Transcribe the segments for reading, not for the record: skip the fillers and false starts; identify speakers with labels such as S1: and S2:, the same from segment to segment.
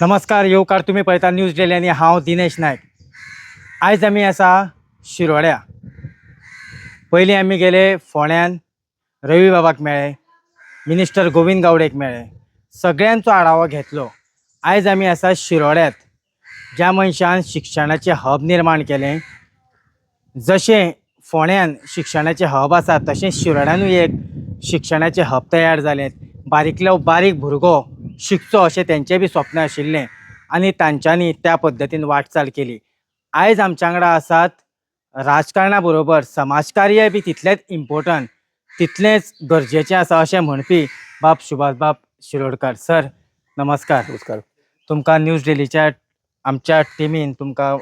S1: नमस्कार येवकार तुम्ही पळयता न्यूज डेली आणि हांव दिनेश नायक। आयज आमी आसा शिरोड्या। पयलीं आमी गेले फोंड्यान रवी बाबाक मेळ्ळे, मिनिस्टर गोविंद गावडेक मेळ्ळे, सगळ्यांचो आढावो घेतलो। आयज आमी आसा शिरोड्यात, ज्या मनशान शिक्षणाचें हब निर्माण केलें। जशें फोंड्यान शिक्षणाचें हब आसा तशें शिरोड्यानूय एक शिक्षणाचें हब तयार जालें। बारीकलो बारीक भुरगो शिकचो अशें तेंचें बी स्वप्न आशिल्लें आनी तांच्यांनी त्या पद्दतीन वाटचाल केली। आयज आमच्या वांगडा आसात राजकारणा बरोबर समाजकार्य बी तितलेंच इम्पॉर्टंट, तितलेंच गरजेचें आसा अशें म्हणपी बाब सुभाष बाब शिरोडकर सर, नमस्कार।
S2: नमस्कार.
S1: तुमकां न्यूज डेलीच्या आमच्या टिमीन तुमकां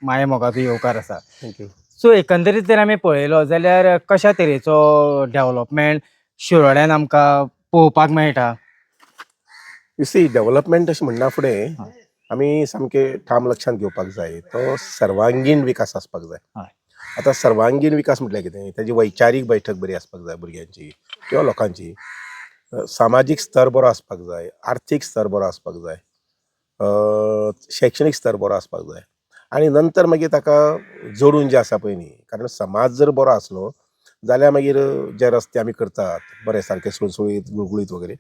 S1: माये मोगाचो येवकार आसा।
S2: थँक्यू.
S1: सो एकंदरीत जर आमी पळयलो जाल्यार कशा तरेचो डेव्हलपमेंट शिरोड्यान आमकां पळोवपाक मेळटा?
S2: यू सी डेव्हलपमेंट अशें म्हणना फुडें आमी सामकें ठाम लक्षांत घेवपाक जाय, तो सर्वांगीण विकास आसपाक जाय।
S1: हय।
S2: आतां सर्वांगीण विकास म्हटल्यार कितें, ताजी वैचारीक बैठक बरी आसपाक जाय भुरग्यांची किंवा लोकांची, सामाजीक स्तर बरो आसपाक जाय, आर्थीक स्तर बरो आसपाक जाय, शैक्षणीक स्तर बरो आसपाक जाय आनी नंतर मागीर ताका जोडून जें आसा पळय न्ही, कारण समाज जर बरो आसलो जाल्यार मागीर जे रस्ते आमी करतात बरे सारके सुळसुळीत गुळगुळीत वगैरे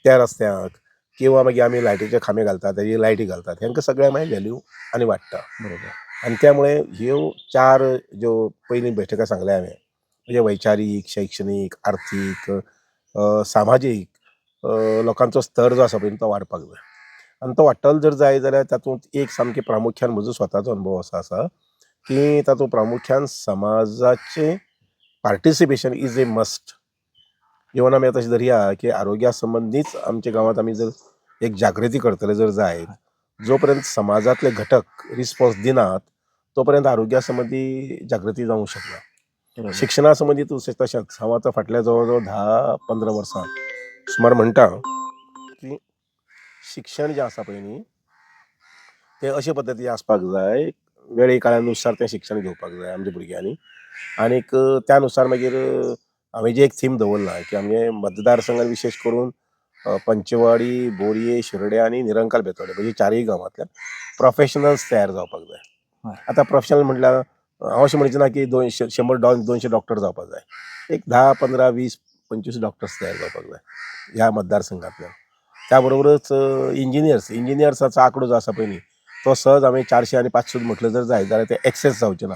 S2: त्या रस्त्याक किंवा मागीर आमी लायटीचे खांबे घालतात, ताजी लायटी घालतात, हेंकां सगळ्यांक मागीर व्हॅल्यू आनी वाडटा।
S1: बरोबर।
S2: आनी त्या मुळे ह्यो चार ज्यो पयलीं बैठका सांगल्या हांवें, म्हणजे वैचारीक, शैक्षणीक, आर्थीक, सामाजीक, लोकांचो स्तर जो आसा पळय तो वाडपाक जाय। आनी तो वाडटलो जर जाय जाल्यार तातूंत एक सामकें प्रामुख्यान म्हजो स्वताचो अनुभव असो आसा की तातूंत प्रामुख्यान समाजाचें participation is a must. Even आमी तशें धरया की आरोग्या संबंधीच आमच्या गांवांत आमी जर एक जागृती करतले जर जायत, जो पर्यंत समाजातले घटक रिस्पॉन्स दिनात तो पर्यंत आरोग्या संबंधी जागृती जावंक शकना। शिक्षणा संबंधी तशेंच हांव आतां फाटल्या जवळ जवळ 10-15 वर्सां सुमार म्हणटा की शिक्षण जें आसा पळय न्ही तें अशे पद्दतीन आसपाक जाय, वेळे काळानुसार तें शिक्षण घेवपाक जाय आमच्या भुरग्यांनी। आनीक त्या नुसार मागीर हांवें जी एक थीम दवरला की आमगे मतदारसंघात विशेश करून पंचवाडी, बोरये, शिरोड्या आनी निरंकाल बेतोडे म्हणजे चारय गांवांतल्यान प्रोफेशनल्स तयार जावपाक जाय। आतां प्रोफेशनल म्हटल्यार हांव अशें म्हणचें ना की 100-200 डॉक्टर जावपाक जाय, एक 10, 15, 20, 25 डॉक्टर्स तयार जावपाक जाय ह्या मतदारसंघांतल्यान। त्या बरोबरच इंजिनियर्साचो आंकडो जो आसा पळय न्ही तो सहज हांवें 400 आनी 500 म्हटलं जर जाय जाल्यार ते एक्सेस जावचें ना।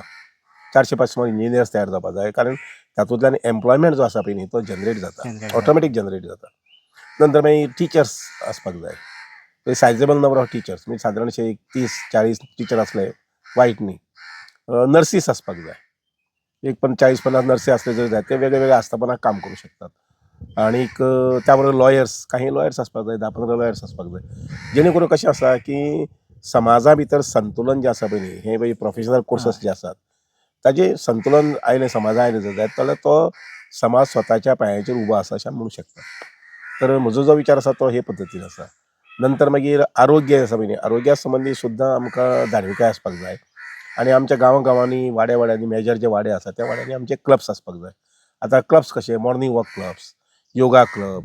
S2: 400-500 इंजिनियर्स तयार जावपाक जाय, कारण तातूंतल्यान एम्प्लॉयमेंट जो आसा पळय न्ही तो जनरेट जाता, ऑटोमॅटीक जनरेट जाता। नंतर मागीर टिचर्स आसपाक जाय, सायजेबल नंबर ऑफ टिचर्स, म्हणजे सादारणशे 30-40 टिचर आसले वायट न्ही। नर्सीस आसपाक जाय, एक 40-50 नर्सी आसले जर जाय, ते वेगळे वेगळे आस्थापनाक काम करूं शकतात। आनीक त्या बरोबर लॉयर्स, काही लॉयर्स आसपाक जाय, 10-15 लॉयर्स आसपाक जाय, जेणे करून कशें आसा की समाजा भितर संतुलन जें आसा पळय न्ही, हे पळय प्रोफेशनल कोर्सस जे आसात ताजें संतुलन आयलें, समाजा आयलें जर जायत जाल्यार तो समाज स्वताच्या पांयाचेर उबो आसा अशें आमी म्हणूं शकता। तर म्हजो जो विचार आसा तो हे पद्दतीन आसा। नंतर मागीर आरोग्य आसा पळय न्ही, आरोग्या संबंधी सुद्दां आमकां धाडविकाय आसपाक जाय आनी आमच्या गांवांनी वाड्या वाड्यांनी मेजर जे वाडे आसा त्या वाड्यांनी आमचे क्लब्स आसपाक जाय। आतां क्लब्स कशे, morning walk clubs, yoga club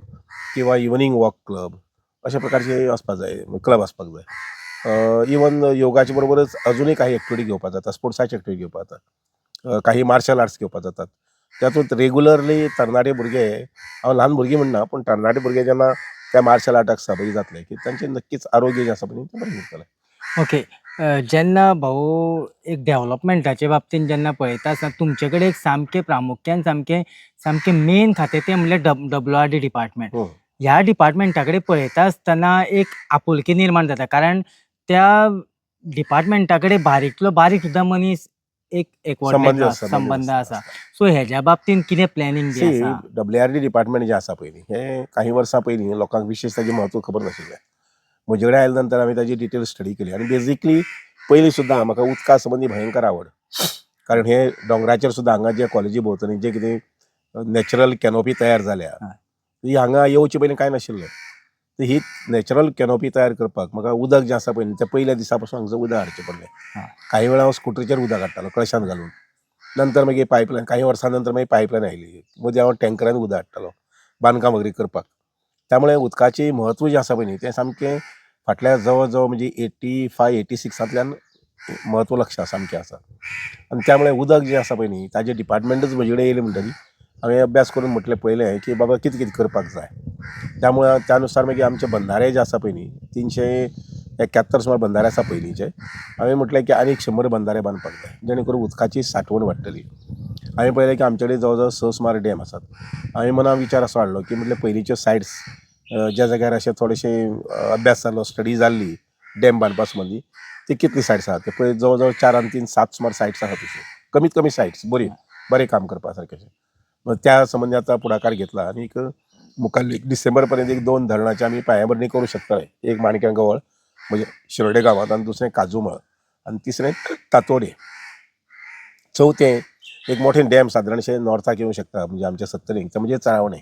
S2: किंवा इवनिंग वॉक क्लब अशा प्रकारचे आसपाक जाय, क्लब आसपाक जाय। इवन योगाचे बरोबरच अजुनूय काही एक्टिविटी घेवपाक जाता, स्पोर्ट्साची एक्टिविटी घेवपाक जाता, काही मार्शल आर्ट्स घेवपाक जातात। तातूंत रेगुलरली तरणाटे भुरगे, हांव ल्हान भुरगीं म्हणना पूण तरणाटे भुरगे जेन्ना त्या मार्शल आर्टाक सहभागी जातले की तांचें नक्कीच आरोग्य जें आसा पळय तें बरें उरतलें।
S1: ओके। जेन्ना भाऊ एक डेव्हलपमेंटाचे बाबतीन जेन्ना पळयता आसतना तुमचे कडेन एक सामकें प्रामुख्यान सामकें मेन खातें तें म्हणल्यार WRD डिपार्टमेंट। ह्या डिपार्टमेंटा कडेन पळयता आसतना एक आपुलकी निर्माण जाता, कारण त्या डिपार्टमेंटा कडेन बारीकलो बारीक सुद्दां मनीस एक एकवटलेलो संबंद आसा। सो हेज्या बाबतीन कितें प्लॅनिंग बी आसा?
S2: WRD डिपार्टमेंट जें आसा पळय न्ही, हें काही वर्सां पयलीं लोकांक विशेश ताजें म्हत्व खबर नाशिल्लें। म्हजे कडेन आयले नंतर हांवें ताजी डिटेल स्टडी केली आनी बेजिकली पयलीं सुद्दां म्हाका उदका संबंदी भयंकर आवड, कारण हे दोंगराचेर सुद्दां हांगा जे कॉलेजी भोंवतणी जे कितें नॅचरल कॅनोपी तयार जाल्या ही हांगा येवचे पयलीं कांय नाशिल्लें। तर ही नॅचरल कॅनोपी तयार करपाक म्हाका उदक जें आसा पळय न्ही तें पयल्या दिसा पासून हांगसर उदक हाडचें पडलें। काही वेळा हांव स्कुटरीचेर उदक हाडटालो कळशांत घालून, नंतर मागीर पायपलायन, काही वर्सां नंतर मागीर पायपलायन आयली, मदीं हांव टँकरान उदक हाडटालो बांदकाम वगैरे करपाक। त्यामुळे उदकाचें म्हत्व जें आसा पळय न्ही तें सामकें फाटल्या जवळ जवळ म्हणजे 85-86तल्यान म्हत्व लक्ष आसा सामकें आसा. आनी त्या मुळे उदक जें आसा पळय न्ही ताजें डिपार्टमेंटूच म्हजे कडेन येयलें म्हणटरी हांवें अभ्यास करून म्हटलें पयलें की बाबा कितें कितें करपाक जाय. त्यामुळे त्यानुसार मागीर आमचे बंधारे जे आसा पळय न्ही 371 सुमार बंधारे आसा पयलींचे. हांवें म्हटलें की आनीक 100 बंधारे बांदपाक जाय जेणे करून उदकाची सांठवण वाडटली. हांवें पळयलें की आमचे कडेन जवळ जवळ 6 सुमार डॅम आसात. हांवें मनां विचार असो हाडलो की म्हटल्यार पयलींच्यो सायट्स ज्या जाग्यार अशें थोडेशें अभ्यास जाल्लो स्टडी जाल्ली डॅम बांदपा संबंदी ती कितली सायट्स आसात ते पळय जवळ जवळ 4 आनी 3 7 सुमार सायट्स आसात तश्यो कमीत कमी सायट्स बरें काम करपा सारकें. मग त्या संबंधी आतां पुढाकार घेतला आनी मुखाल्ली डिसेंबर पर्यंत 2 धरणाची आमी पायाभरणी करूं शकतले. एक माणक्यां गवळ म्हणजे शिरोडे गांवांत आनी दुसरें काजूमळ आनी तिसरें तातोडे. चवथें एक मोठें डॅम सादारणशें नॉर्थाक येवं शकता म्हणजे आमच्या सत्तरीक तें म्हणजे चरावणें.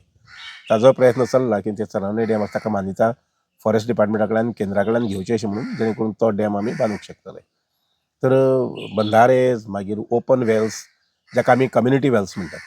S2: ताजो प्रयत्न चल्ला की ते चरावणें डॅम आसा ताका मान्यता फॉरेस्ट डिपार्टमेंटा कडल्यान केंद्रा कडल्यान घेवची अशें म्हणून जेणे करून तो डॅम आमी बांदूंक शकतले. तर बंधारे मागीर ओपन वेल्स जाका आमी कम्युनिटी वेल्स म्हणटात.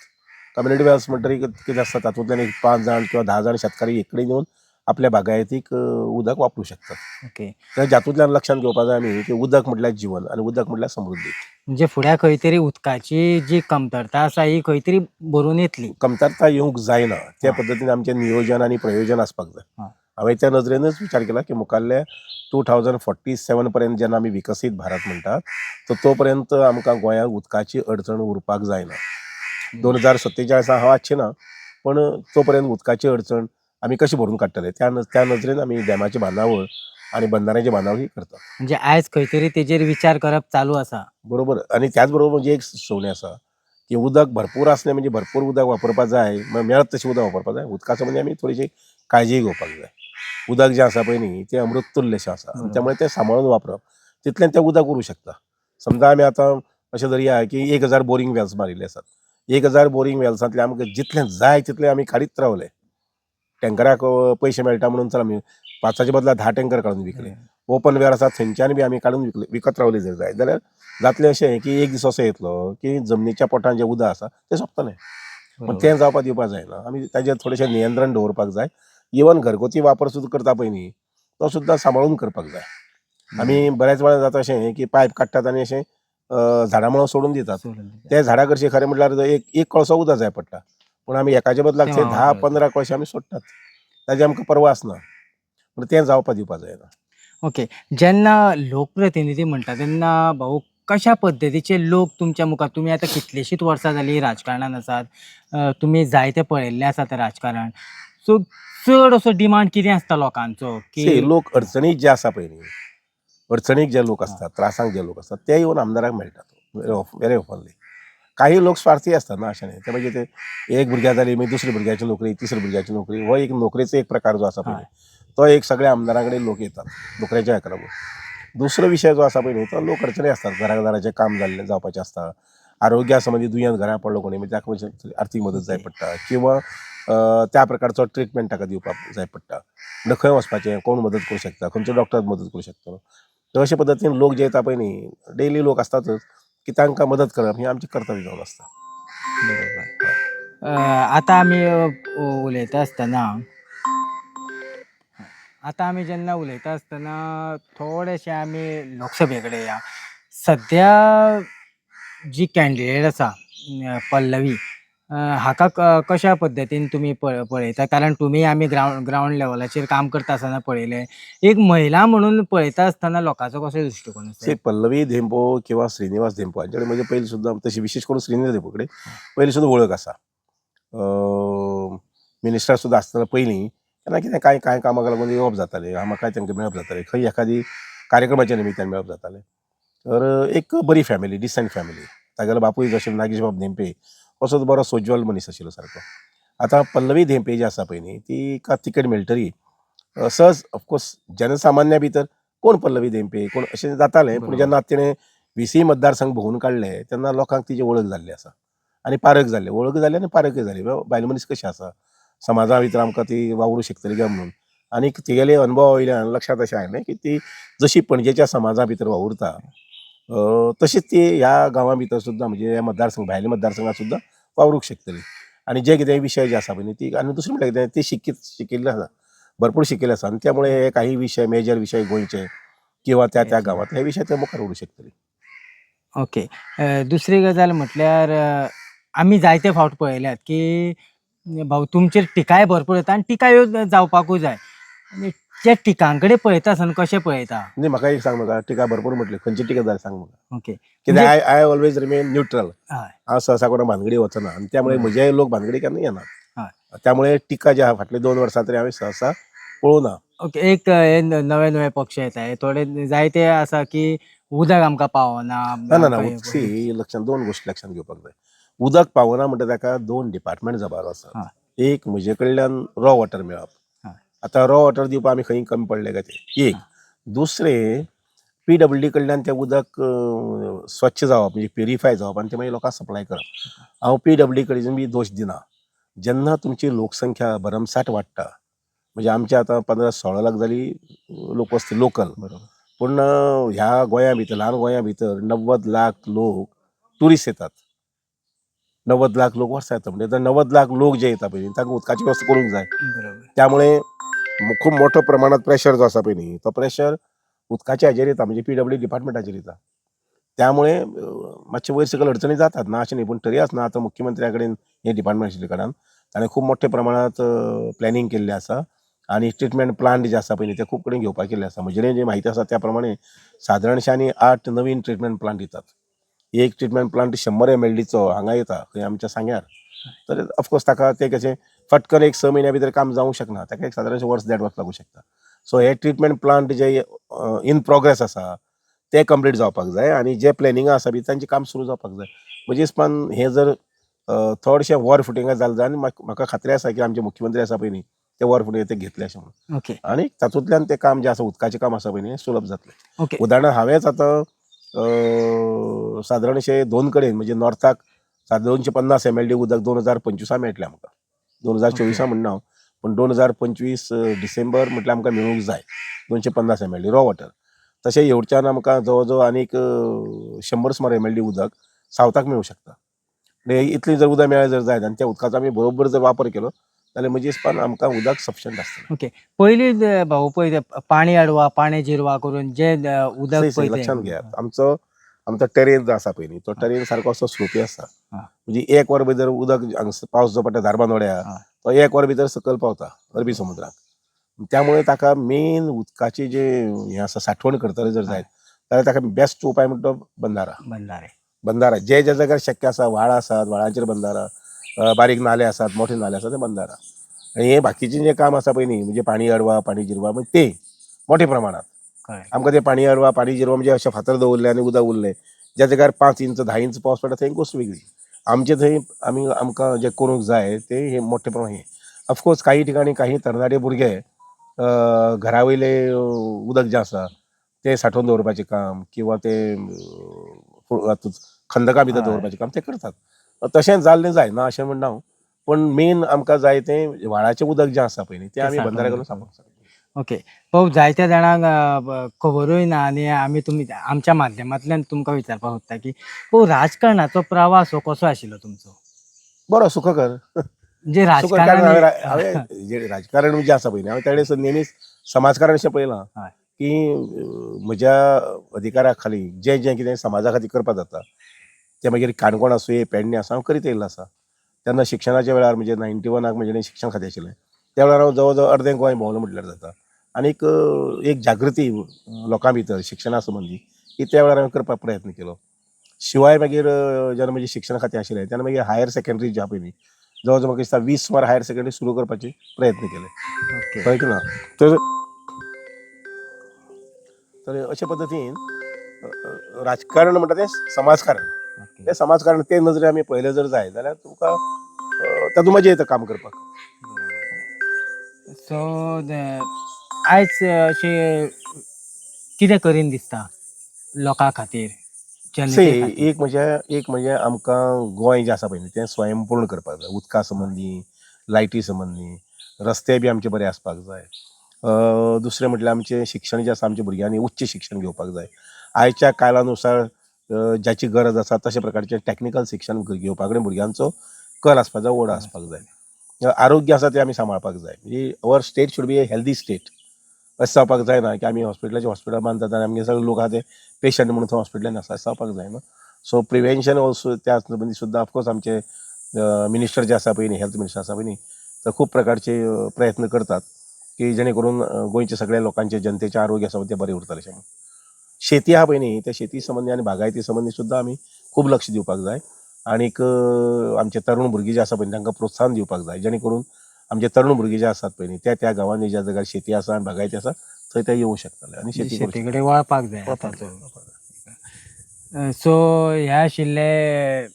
S2: कम्युनिटी वेल्स म्हणटरी कितें आसता तातूंतल्यान एक 5 जाण किंवा 10 जाण शेतकारी एक कडेन येवन आपल्या बागायतीक उदक वापरूं शकतात.
S1: ओके.
S2: तर जातूंतल्यान लक्षात घेवपाक जाय आमी की उदक म्हटल्यार जीवन आनी उदक म्हटल्यार समृद्धी.
S1: म्हणजे फुड्या खंय तरी उदकाची जी कमतरता आसा ही खंय तरी भरून येतली.
S2: कमतरता येवंक जायना त्या पद्दतीन आमचें नियोजन आनी प्रयोजन आसपाक जाय.
S1: हां.
S2: हांवें त्या नजरेनूच विचार केला की मुखाल्ल्या 2047 पर्यंत जेन्ना आमी विकसीत भारत म्हणटात तर तो पर्यंत आमकां गोंयांत उदकाची अडचण उरपाक जायना. 2047 हांव आसचें ना पण तो पर्यंत उदकाची अडचण आमी कशी भरून काडटले त्या नजरेन आमी डॅमाची बांदावळ आनी बंधाऱ्याची बांदावळ ही करतात.
S1: म्हणजे आयज खंय तरी तेजेर विचार करप चालू आसा.
S2: बरोबर. आनी त्याच बरोबर म्हणजे एक सुचोवणी आसा की उदक भरपूर आसलें म्हणजे भरपूर उदक वापरपाक जाय मेळत तशें उदक वापरपाक जाय. उदका संबंदी आमी थोडीशी काळजी घेवपाक जाय. उदक जें आसा पळय न्ही तें अमृत तुल्यशें आसा आनी त्यामुळे तें सांबाळून वापरप तितलें तें उदक उरूं शकता. समजा आमी आतां अशें धरया की 1000 बोरींग वेल्स मारिल्ले आसात. 1000 बोरींग वेल्सांतले आमकां जितलें जाय तितलें आमी काडीत रावले. टँकराक पयशे मेळटा म्हणून चल आमी 5च्या बदला 10 टँकर काडून विकले. ओपन वेल आसा थंयच्यान बी आमी काडून विकत रावले जर जाय जाल्यार जातलें अशें की एक दीस असो येतलो की जमनीच्या पोटान जें उदक आसा तें सोंपतलें. पण तें जावपाक दिवपाक जायना. आमी ताजेर थोडेशें नियंत्रण दवरपाक जाय. इवन घरगुती वापर सुद्दां करता पळय न्ही तो सुद्दां सांबाळून करपाक जाय. आमी बऱ्याच वेळार जाता अशें की पायप काडटात आनी अशें झाडां मुळो सोडून दितात. ते झाडां कडचे खरें म्हटल्यार एक कळसो उदक जाय पडटा पूण आमी एकाच्या बदलाक थंय 10-15 कळशे आमी सोडटात. ताजी आमकां पर्वा आसना. पूण तें जावपाक दिवपाक जायना.
S1: ओके. जेन्ना लोकप्रतिनिधी म्हणटा तेन्ना भाऊ कशा पद्दतीचे लोक तुमच्या मुखार तुमी आतां कितलींशींच वर्सां जालीं राजकारणांत आसात. तुमी जायते पळयल्लें आसा तें राजकारण. सो चड असो डिमांड कितें आसता लोकांचो की
S2: लोक अडचणीक जे आसा पळय न्ही अडचणीक जे लोक आसतात त्रासांक जे लोक आसतात ते येवन आमदाराक मेळटात वेरी ओपनली. काही लोक स्वार्थी आसतात ना अशें न्ही ते म्हणजे ते एक भुरग्यां जाली मागीर दुसऱ्या भुरग्याची नोकरी तिसऱ्या भुरग्याची नोकरी हो एक नोकरेचो एक प्रकार जो आसा पळय न्ही तो एक सगळ्या आमदारां कडेन लोक येतात नोकरेच्या हेका लागून. दुसरो विशय जो आसा पळय न्ही तो लोक अडचणी आसतात. घराचें काम जावपाचें आसता. आरोग्या संबंधी दुयेंत घरा पडलो कोणी मागीर ताका मातशी आर्थीक मदत जाय पडटा किंवा त्या प्रकारचो ट्रिटमेंट ताका दिवपाक जाय पडटा. म्हणजे खंय वचपाचें कोण मदत करूं शकता खंयचो डॉक्टर मदत करूं शकता. तर अशे पद्दतीन लोक जे येता पळय न्ही डेली लोक आसतातच की तांकां मदत करप हें आमचें कर्तव्य जावन आसता.
S1: बरोबर. आतां आमी उलयता आसतना थोडेशे आमी लोकसभे कडेन या. सद्या जी कॅन्डिडेट आसा पल्लवी हाका कशा पद्दतीन तुमी पळयता कारण तुमी आमी ग्रावंड लेवलाचेर काम करता आसतना पळयलें. एक महिला म्हणून पळयता आसतना लोकांचो कसो दृश्टीकोन आसा?
S2: पल्लवी धेंपो किंवा श्रीनिवास धेंपो हांचे कडेन म्हणजे पयलीं सुद्दां तशी विशेश करून श्रीनिवास धेंपो कडेन पयलीं सुद्दां वळख आसा. मिनिस्टर सुद्दां आसतना पयलीं केन्ना कितें कांय कामाक लागून येवप जातालें म्हाकाय तांकां मेळप जातालें खंय एखादी कार्यक्रमाच्या निमित्यान मेळप जातालें. तर एक बरी फॅमिली डिसंट फॅमिली. तागेलो बापूय जशें नागेश बाब धेंपे असोच बरो सोज्वल मनीस आशिल्लो सारको. आतां पल्लवी धेंपे जी आसा पळय न्ही तिका तिकेट मेळटरी सहज ऑफकोर्स जनसामान्या भितर कोण पल्लवी धेंपे कोण अशें जातालें पूण जेन्ना तिणें VC मतदारसंघ भोंवून काडले तेन्ना लोकांक तिची वळख जाल्ली आसा आनी पारख जाल्ली वळख जाली आनी पारखय जाली. बायल मनीस कशी आसा समाजा भितर आमकां ती वावरूं शकतली काय म्हणून. आनी तिगेले अनुभवा वयल्यान लक्षांत अशें आयलें की ती जशी पणजेच्या समाजा भितर वावुरता तशीच ती ह्या गांवां भितर सुद्दां म्हणजे ह्या मतदारसंघ भायल्या मतदारसंघात सुद्दां वावरूंक शकतली. आनी जे कितें विशय जे आसा पळय न्ही ती आनी दुसरें म्हणल्यार कितें ती शिकिल्ली आसा. भरपूर शिकिल्ले आसा आनी त्यामुळे हे काही विशय मेजर विशय गोंयचे किंवा त्या त्या गांवांत हे विशय ते मुखार उडूंक शकतले.
S1: ओके. दुसरी गजाल म्हटल्यार आमी जायते फावट पळयल्यात की भाऊ तुमचेर टिकाय भरपूर येता आनी टिकाय जावपाकूय जाय. आनी त्या टिकांकडे पळयता आसतना कशें पळयता?
S2: न्ही म्हाका एक सांग, म्हाका टिका भरपूर म्हटली, खंयची टिका जाय सांग म्हाका.
S1: ओके.
S2: कित्याक
S1: म्हणजे
S2: आय ऑलवेज रिमेन न्यूट्रल.
S1: हय,
S2: हांव सहसा कोणा भानगडी वचना आनी त्यामुळे
S1: बरोबर.
S2: म्हजे लोक भानगडी केन्ना येनात.
S1: हय.
S2: त्यामुळे टिका जी आहा फाटले 2 वर्सां तरी हांवें सहसा पळोवना.
S1: ओके. एक हे नवे नवे पक्ष येताय. थोडे जायते आसा की उदक आमकां पावना.
S2: ना ना ना
S1: आमकां
S2: लक्षात 2 गोश्टी लक्षात घेवपाक जाय. उदक पावना म्हणटा ताका 2 डिपार्टमेंट जबाब आसात.
S1: हय,
S2: एक म्हजे कडल्यान रॉ वॉटर मेळप.
S1: हय.
S2: आतां रॉ वॉटर दिवपाक आमी खंय कमी पडले काय ते एक. दुसरें PWD कडल्यान तें उदक स्वच्छ जावप म्हणजे प्युरिफाय जावप आनी तें मागीर लोकांक सप्लाय करप. हांव PWD कडेन बी दोश दिना. जेन्ना तुमची लोकसंख्या भरमसाट वाडटा, म्हणजे आमची आतां 15-16 लाख जाली लोकवस्ती लोकल.
S1: बरोबर.
S2: पूण ह्या गोंया भितर ल्हान गोंया भितर 90 लाख लोक ट्युरिस्ट येतात. 90 लाख लोक वर्सा येतात म्हणजे 90 लाख लोक जे येता पळय तांकां उदकाची वेवस्था करूंक जाय.
S1: बरोबर.
S2: त्यामुळे खूब मोठो प्रमाणात प्रेशर जो आसा पळय न्ही तो प्रेशर उदकाच्या हाजेर येता म्हणजे PWD डिपार्टमेंटाचेर येता. त्यामुळे मातशे वयर सकयल अडचणी जातात ना अशें न्ही, पूण तरी आसतना आतां मुख्यमंत्र्या कडेन हे डिपार्टमेंट आशिल्ल्या कारणान ताणें खूब मोठ्या प्रमाणात प्लॅनिंग केल्लें आसा आनी ट्रिटमेंट प्लांट जे आसा पळय न्ही ते खूब कडेन घेवपाक केल्ले आसा. म्हजे कडेन जी म्हायती आसा त्या प्रमाणे सादारणशे आनी 8 नवीन ट्रिटमेंट प्लांट येतात. एक ट्रिटमेंट प्लांट 100 mld हांगा येता खंय आमच्या सांग्यार. तर ऑफकोर्स ताका ते कशें फटकन एक 6 म्हयन्या भितर काम जावंक शकना, ताका एक सादारणशे वर्स 1.5 वर्स लागूं शकता. सो हे ट्रिटमेंट प्लांट जे इन प्रोग्रेस आसा ते कंप्लीट जावपाक जाय आनी जे प्लॅनिंगा आसा बी तांचें काम सुरू जावपाक जाय. म्हजे हिसपान हे जर थोडेशें वर फुटिंगा जालें जाल्यार म्हाका खात्री आसा की आमचे मुख्यमंत्री आसा पळय न्ही ते वर फुटींग ते घेतले अशें म्हणून.
S1: ओके.
S2: आनी तातूंतल्यान तें काम जें आसा उदकाचें काम आसा पळय न्ही सुलभ जातलें.
S1: ओके.
S2: उदाहरणांत हांवेंच आतां सादारणशे 2 कडेन म्हणजे नॉर्थाक 250 mld उदक 2025 मेळटलें आमकां. 2024 म्हणना हांव, पूण 2025 डिसेंबर म्हटल्यार आमकां मेळूंक जाय 250 mld रॉ वॉटर. तशें येवच्यान आमकां जवळ जवळ आनीक 100 सुमार mld उदक सावथाक मेळूंक शकता. म्हणजे इतलें जर उदक मेळ्ळें जर जायत आनी त्या उदकाचो आमी बरोबर जर वापर केलो जाल्यार म्हजे हिसपान आमकां उदक सफिशंट आसतलें.
S1: ओके. पयलीं भाऊ पळय ते पाणी अडवा, पाणी जिरवा करून जे उदक पळय तें
S2: लक्षांत घेयात आमचो टेरेन जो आसा पळय न्ही तो टेरेन सारको असो स्लोपी आसा.
S1: हां.
S2: म्हणजे 1 वर भितर उदक पावस जो पडटा धारबांदोड्या
S1: हां.
S2: तो 1 वर भितर सकयल पावता अरबी समुद्राक. त्यामुळे ताका मेन उदकाची जे हें आसा सांठवण करतले जर जायत जाल्यार ताका बेस्ट उपाय म्हणटा तो बंदारा. बंदारा जे जे जाग्यार शक्य आसा व्हाळ आसात व्हाळांचेर बंदारा, बारीक नाले आसात मोठे नाले आसात ते बंदारा. आनी हे बाकीचें जें काम आसा पळय न्ही म्हणजे पाणी अडवा पाणी जिरवा म्हणजे ते मोठ्या प्रमाणात
S1: कळ्ळें.
S2: आमकां ते पाणी अडवा पाणी जिरवा म्हणजे अशें फातर दवरले आनी उदक उरलें ज्या जाग्यार 5 इंच 10 इंच पावस पडटा थंय गोश्ट वेगळी. आमचे थंय आमकां जें करूंक जाय ते हे मोठे प्रमाण हे ऑफकोर्स काही ठिकाणी काही तरणाटे भुरगे घरा वयले उदक जें आसा ते सांठोवन दवरपाचें काम किंवा ते खंदका भितर दवरपाचें काम ते करतात. तशें जाल्लें जायना अशें म्हणना हांव, पूण मेन आमकां जाय तें व्हाळाचें उदक जें आसा पळय न्ही तें आमी बंदाऱ्या घालून सांबाळूंक जाय.
S1: ओके. भाऊ जायत्या जाणांक खबरूय ना आनी आमी तुमी आमच्या माध्यमांतल्यान तुमकां विचारपाक सोदता की भाऊ राजकारणाचो प्रवास हो कसो आशिल्लो तुमचो?
S2: बरो सुखकर.
S1: म्हणजे
S2: सुखकर
S1: राजकारणान
S2: हांवें जें राजकारण जें आसा पळय न्ही हांवें त्या कडेन नेहमीच समाजकारण अशें पळयलां
S1: हय.
S2: की म्हज्या अधिकारा खाली जें जें कितें समाजा खातीर करपाक जाता तें मागीर काणकोण आसूं पेडणे आसूं हांव करीत येयल्लो आसा. तेन्ना शिक्षणाच्या वेळार म्हणजे 91 म्हजे कडेन शिक्षण खातें आशिल्लें त्या वेळार हांव जवळ जवळ अर्दें गोंय भोंवलो म्हटल्यार जाता. आनीक एक जागृती लोकां भितर शिक्षणा संबंदी ही त्या वेळार हांवें करपाक प्रयत्न केलो. शिवाय मागीर जेन्ना म्हजें शिक्षण खातें आशिल्लें तेन्ना मागीर हायर सेकंडरी जें आहा पळय न्ही जवळ जवळ म्हाका दिसता 20 सुमार हायर सेकंडरी सुरू करपाचे प्रयत्न केले.
S1: ओके.
S2: कळ्ळें ना तर अशे पद्दतीन राजकारण म्हणटा तें समाजकारण.
S1: ओके.
S2: तें समाजकारण ते नजरे आमी पळयलें जर जाय जाल्यार तुमकां तातूंत मजा येता काम करपाक.
S1: सो आयज अशें कितें करीन दिसता लोकां खातीर जनते खातीर?
S2: एक म्हणजे आमकां गोंय जें आसा पळय न्ही तें स्वयंपूर्ण करपाक जाय. उदका संबंदी लायटी संबंदी रस्ते बी आमचे बरे आसपाक जाय. दुसरें म्हटल्यार आमचें शिक्षण जें आसा आमच्या भुरग्यांनी उच्च शिक्षण घेवपाक जाय. आयच्या काळानुसार ज्याची गरज आसा तशा प्रकारचें टॅक्निकल शिक्षण घेवपा कडेन भुरग्यांचो कल आसपाक जाय ओढ आसपाक जाय. आरोग्य आसा तें आमी सांबाळपाक जाय. म्हणजे our state should be a healthy state. अशें जावपाक जायना की आमी हॉस्पिटल बांदतात आनी आमगे सगळे लोक आहा ते पेशंट म्हणून थंय हॉस्पिटलान आसा अशें जावपाक जायना. सो प्रिवेंशन ऑल्सो त्या संबंधी सुद्दां ऑफकोर्स आमचे मिनिस्टर जे आसा पळय न्ही, हेल्थ मिनिस्टर आसा पळय न्ही, ते खूब प्रकारचे प्रयत्न करतात की जेणे करून गोंयचे सगळ्या लोकांचे जनतेचे आरोग्य आसा ते बरें उरतलें अशें म्हणून. शेती आहा पळय न्ही, त्या शेती संबंधी आनी बागायती संबंधी सुद्दां आमी खूब लक्ष दिवपाक जाय. आनीक आमचे तरूण भुरगीं जे आसा पळय तांकां प्रोत्साहन दिवपाक जाय जेणे करून आमचे तरूण भुरगीं जे आसात पळय न्ही त्या गांवांनी ज्या जाग्यार शेती आसा आनी बागायती आसा थंय ते येवंक शकतले आनी शेती करूंक
S1: शेती कडेन वळपाक जाय
S2: शकतले.
S1: आतांचो. सो हे आशिल्ले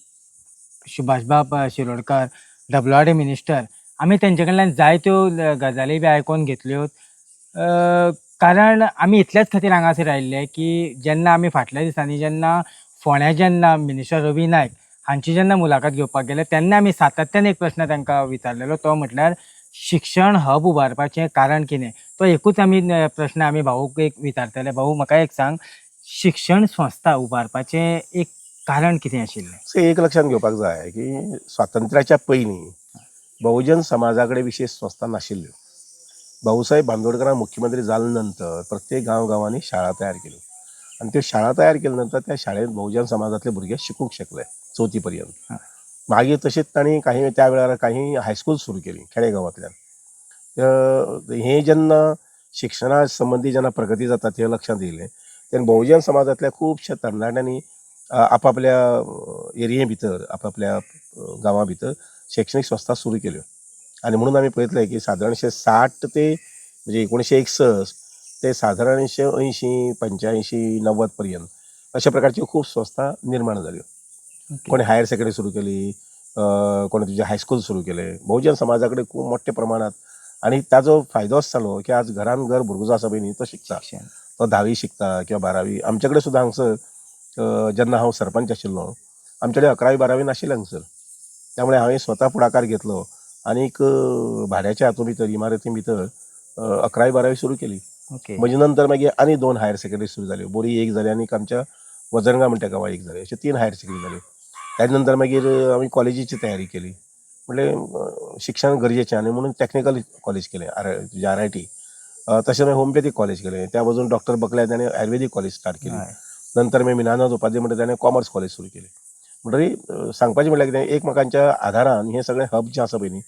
S1: सुभाषबाब शिरोडकर, WRD मिनिस्टर. आमी तेंचे कडल्यान जायत्यो गजाली बी आयकून घेतल्यो. कारण आमी इतलेच खातीर हांगासर आयिल्ले की जेन्ना आमी फाटल्या दिसांनी जेन्ना फोंड्या जेन्ना मिनिस्टर रवी नायक हांची जेन्ना मुलाखत घेवपाक गेले तेन्ना आमी सातत्यान एक प्रश्न तांकां विचारलेलो, तो म्हटल्यार शिक्षण हब उबारपाचें कारण कितें. तो एकूच प्रश्न आमी भाऊक एक विचारतले. भाऊ म्हाका एक सांग, शिक्षण संस्था उबारपाचें एक कारण कितें आशिल्लें?
S2: सो एक लक्षात घेवपाक जाय की स्वातंत्र्याच्या पयलीं बहुजन समाजा कडेन विशेष संस्था नाशिल्ल्यो. भाऊसाहेब बांदोडकरान मुख्यमंत्री जाले नंतर प्रत्येक गांवांनी शाळा तयार केल्यो आनी त्यो शाळा तयार केल्या नंतर त्या शाळेंत बहुजन समाजातले भुरगे शिकूंक शकले 4थी पर्यंत. मागीर तशेंच तांणी काही त्या वेळार काही हायस्कूल सुरू केली खेडेगांवांतल्यान. हे जेन्ना शिक्षणा संबंधी जेन्ना प्रगती जाता ते लक्षांत येयलें तेन्ना बहुजन समाजातल्या खुबश्या तरणाट्यांनी आपापल्या एरिये भितर आपापल्या गांवां भितर शैक्षणीक संस्था सुरू केल्यो. आनी म्हणून आमी पळयतले की सादारणशे 60 ते म्हणजे 1961 ते सादारणशे 80, 85, 90 पर्यंत अशा प्रकारच्यो खूब संस्था निर्माण जाल्यो. कोणी हायर सेकंडरी सुरू केली, कोणी तुझे हायस्कूल सुरू केले. बहुजन समाजा कडेन खूब मोठ्या प्रमाणात आनी ताजो फायदो असो जालो की आज घरान घर भुरगो जो आसा पळय न्ही तो शिकता, तो 10वी शिकता किंवा 12वी. आमचे कडेन सुद्दां हांगसर जेन्ना हांव सरपंच आशिल्लो आमचे कडेन 11वी 12वी नाशिल्लें हांगसर. त्यामुळे हांवें स्वता पुढाकार घेतलो आनीक भाड्याच्या हातूंत भितर इमारती भितर 11वी 12वी सुरू केली. म्हणजे नंतर मागीर आनी 2 हायर सेकंडरी सुरू जाल्यो. बोरी एक जाली आनीक आमच्या वजरगांव म्हणटा गांवां एक जाली. अशे 3 हायर सेकंडरी जाल्यो. ताजे नंतर मागीर हांवें कॉलेजीची तयारी केली. म्हणल्यार शिक्षण गरजेचें आनी म्हणून टॅक्निकल कॉलेज केलें RIT. तशें मागीर होमिओपॅथीक कॉलेज केलें. त्या बाजून डॉक्टर बकल्या ताणें आयुर्वेदीक कॉलेज स्टार्ट केली. नंतर मागीर मिनानाथ उपाध्याय म्हणटा ताणें कॉमर्स कॉलेज सुरू केली. म्हणटरी सांगपाचें म्हळ्यार कितें एकमेकांच्या आदारान हे सगळे हब जे आसा पळय न्ही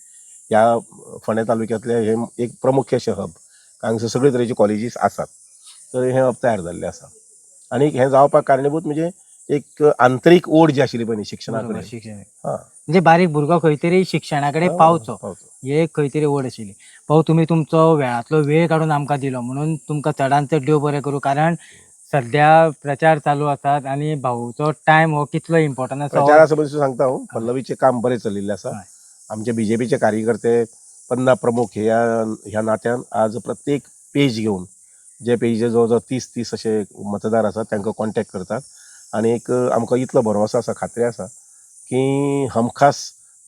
S2: ह्या फोंड्या तालुक्यांतले हे एक प्रमुख अशे हब. हांगसर सगळे तरेचे कॉलेजीस आसात. तर हे हब तयार जाल्ले आसा. आनी हे जावपाक कारणीभूत म्हणजे एक आंतरीक ओड जी आशिल्ली पळय न्ही शिक्षणा कडेन.
S1: म्हणजे बारीक भुरगो खंय तरी शिक्षणा कडेन पावचो हे खंय तरी ओड आशिल्ली. भाऊ तुमी तुमचो वेळांतलो वेळ काडून आमकां दिलो म्हणून तुमकां चडांत चड देव बरें करूं. कारण सध्या प्रचार चालू आसात आनी भाऊचो टायम हो कितलो इम्पॉर्टंट आसा.
S2: प्रचारा संबंधी सांगता हांव पल्लवीचें काम बरें चलिल्लें आसा. आमचे BJPचे कार्यकर्ते 15 प्रमुख ह्या नात्यान आज प्रत्येक पेज घेवन जे पेजीचे जवळ जवळ 30 अशे मतदार आसात तांकां कॉन्टॅक्ट करतात. आनी एक आमकां इतलो भरवोसो आसा, खात्री आसा की हमखास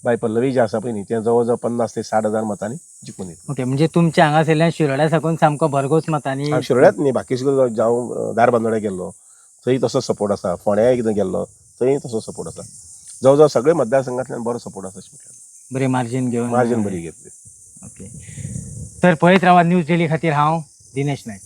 S2: बाय पल्लवी जे आसा पळय न्ही ते जवळ जवळ 50 ते 60,000 मतांनी जिखून येतली.
S1: ओके, म्हणजे तुमच्या हांगासरल्यान शिरोड्या साकून सामको भरघोस मतांनी.
S2: शिरोड्यात न्ही बाकीचे जावं दारबांदोड्या गेल्लो थंय तसो सपोर्ट आसा. फोंड्या एकदां गेल्लो थंय तसो सपोर्ट आसा. जवळ जवळ सगळे मतदारसंघांतल्यान बरो सपोर्ट आसा अशें म्हटलें.
S1: बरें मार्जीन घेवन
S2: मार्जीन बरी घेतली.
S1: ओके. तर पळयत रावात न्यूज डेली खातीर हांव दिनेश नायक.